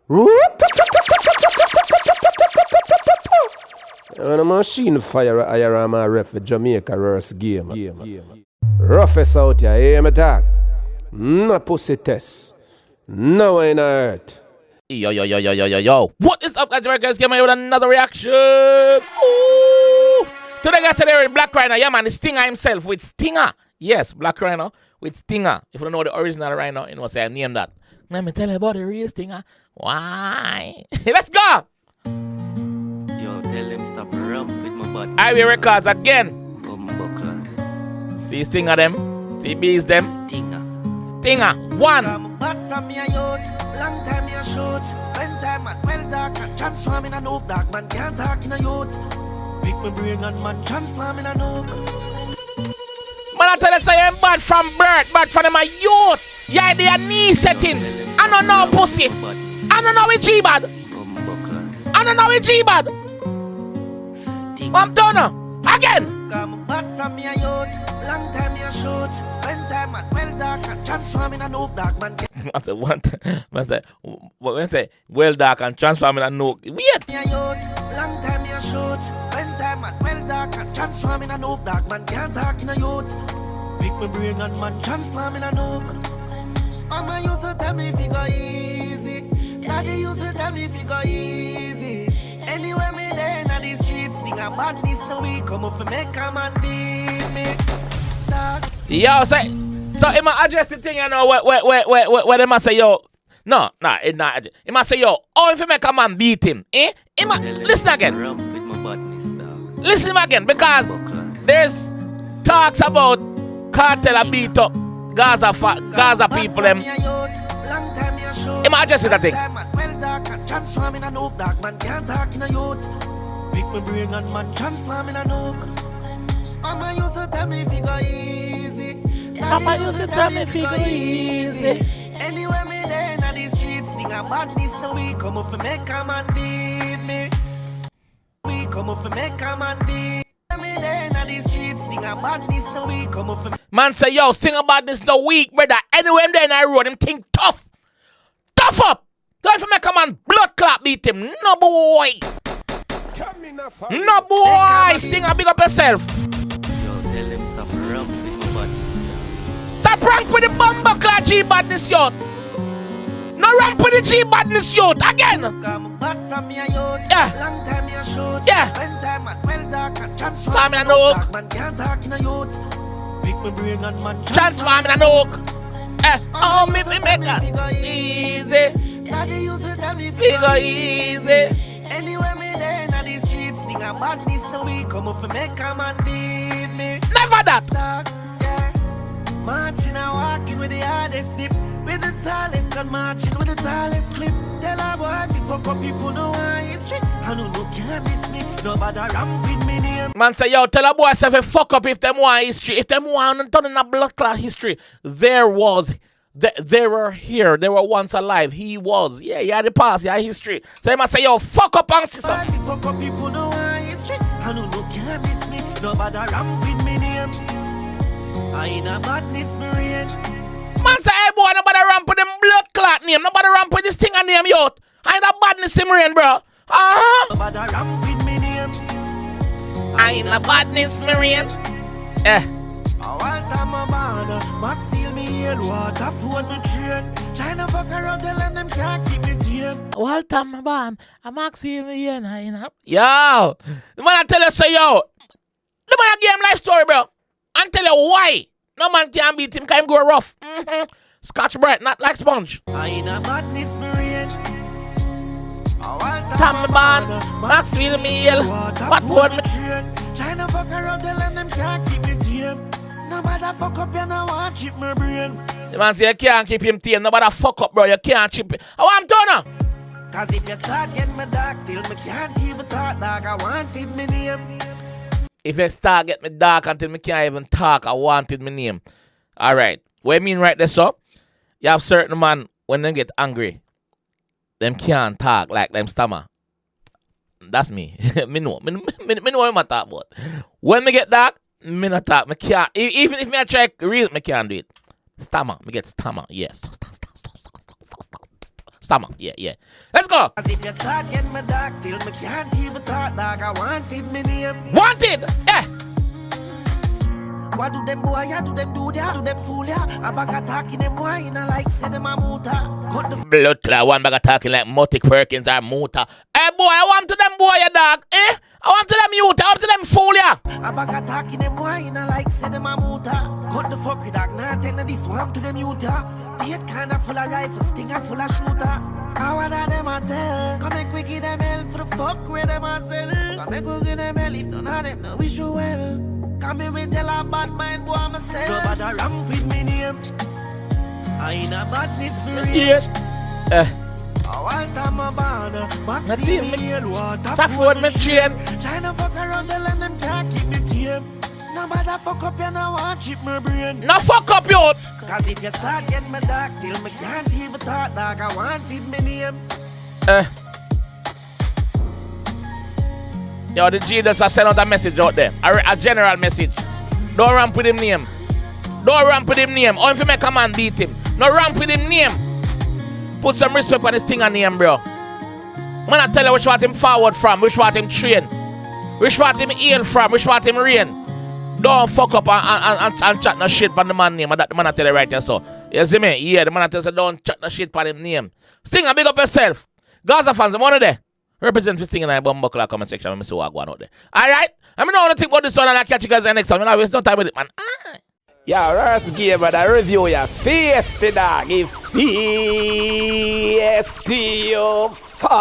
And a machine fire a IRM ref for Jamaica versus game. Roughest out here, hear me talk? No pussy test. No in earth. Yo. What is up, guys? Jamaica came here with another reaction. Ooh. Today, guys, with Blak Ryno. Yeah, man, the STINGA himself with STINGA. Yes, Blak Ryno with STINGA. If you don't know the original Ryno, you know, say I name that. Let me tell you about the real STINGA. Why? Let's go. Yo, tell them stop rump with my body. I will records again. See STINGA them. See bees them. STINGA. One. Come back from your youth, long time you shoot. When time and well dark and transform in a noob. Dark man can't talk in a youth. Pick my brain and man transform in a noob. Man, I tell you, say I'm bad from birth, bad from my youth. Yeah, they are knee settings. I don't know pussy. I don't know which G-bad. I don't know which G-bad. I'm done. Again. Come back from your youth, long time you shoot. When time and well dark and transform in a noob. Dark man can't. I said one time. I said, when I say well dark and transform in a noob. Weird. Your youth, long time you shoot. When time and well dark and transform in a noob. Dark man can't talk in a youth. Pick my brain and man transform in a noob. Mama used to tell me if you go easy. Daddy used to tell me if you go easy. Anywhere me there in the streets, thing about this no we come up for make a man need me. Yo, say, so it might address the thing, you know, where they must say, yo, no, it not. It must say, yo, oh, if you make a man beat him, eh? Listen again. Listen again, because there's talks about cartel beat up Gaza people, them. It might address that thing. Transform in a noob, dark man can't talk in a youth. Pick my brain and man transform in a noob. Mama used to tell me if you go easy. Papa used to tell me if you go easy. Anywhere me there in the streets, thing about this no we come up for make a man need me. We come up for make a man need me there in the streets, thing about this no we come up for. Man say, yo, sing about this the week, brother. Anywhere I'm there in I road, him think tough. Tough up. Don't you make a man blood clot beat him. No boy. No boy. STINGA, big up yourself. Yo, tell them stop rump with my body. Stop rank with the bumper clot G-badness, youth. No rank with the G-badness, youth. Again. Come back from your youth. Yeah. Long time you shoot. Yeah. When time and well dark and transform. Transform in a noob. Dark man can't talk in a youth. Pick my brain and man Transform in a noob. Oh, me make that easy. Daddy used to tell me Figure easy. Anywhere me there in the streets, thing about this no we come up for make a man need me. Never that. Dog, yeah. Marching and walking with the hardest dip. With the tallest and marching with the tallest clip. Tell a boy if you fuck up if you know why it's shit. I know no can't miss me. Nobody ram with me name. Man say, yo, tell a boy if you fuck up if them want history. If them want done in a blood clot history. They were here. They were once alive. He was. Yeah, he had the past. He had history. So he must say, yo, fuck up and sister. If you fuck up if you know why it's shit. I know no can't miss me. Nobody ram with me name. I in a badness me rain. Man say, hey boy, nobody ramp with them blood clot name. Nobody ramp with this thing and name, yo. I ain't a badness in rain, bro. Nobody ram with me name. I ain't a badness in rain. All time I'm born, Max seal me here, water food me train. China fuck around, tell them can't keep me tame. All time I'm born, Max feel me here, yo. The man I tell you, say, yo. The man I give him life story, bro. And tell you why. No man can beat him, can him go rough. Scotch bright, not like sponge. I in a badness me rain. All Time I'm born, Max feel me here, what food me train. China fuck around, tell them can't keep me tame. Nobody fuck up, you know I chip my brain. The man say you can't keep him tame. Nobody fuck up, bro. You can't chip it. Oh, I'm done now. Cause if you start getting me dark, till me can't even talk, dog, I wanted me name. If you start get me dark until me can't even talk, I wanted my name. Alright. What I mean right there, so? You have certain man, when they get angry, them can't talk like them stammer. That's me. me know what I'm talking about. When me get dark, me not talk. Me can't. Even if me try to read, me can't do it. Stammer. Me get stammer. Yes. Stammer. Yeah. Let's go. As if you start getting me dark till me can't even talk, dog. I wanted me name. Wanted. Yeah. What do them boy ya? Do them do ya? Do them fool ya? A bag of talking them wine like say them a muta. Cut the Blood clot, one bag of talking like Motic Perkins or Muta. Hey boy, I want to them boy ya dog. I want to them youth, I want to them fool ya. a bag of talking them wine like say them a muta. Cut the fuck with dog. Nah, take no this one to them youth ya. Spade kinda full of rifles, stinger full of shooter. How are them a tell? Come make we give them hell for the fuck where them a sell. Come make we give them hell if none of them no wish you well. Come here with tell a bad mind boy myself. Nobody ramp with me name. I ain't a badness for real. I want them a banner. Let's see Maximilian water. Tough word me train. China fuck around telling them can't keep me tame. Nobody fuck up and I want chip my brain. Now fuck up you. Cause if you start getting me dark, still me can't even talk, dog. I wanted me name. Yo, the G just send out a message out there. A general message. Don't ramp with him name. Don't ramp with him name. Or if you make a man beat him. No ramp with him name. Put some respect on this thing on name, bro. Man, I tell you which part him forward from, which part him train, which part him heal from, which part him rain. Don't fuck up and chat no shit on the man name. That the man I tell you right there, so. You see me? Yeah, the man I tell you, don't chat no shit on him name. Stinga, big up yourself. Gaza fans, I'm one there. Represent for Stinga in the bumbuckler comment section. Let me see what I go on out there. Alright? I mean, I want to think about this one and I'll catch you guys in the next one. I waste no time with it, man. Yeah, Rust game, but I review your face, the dog. If face, you fuck.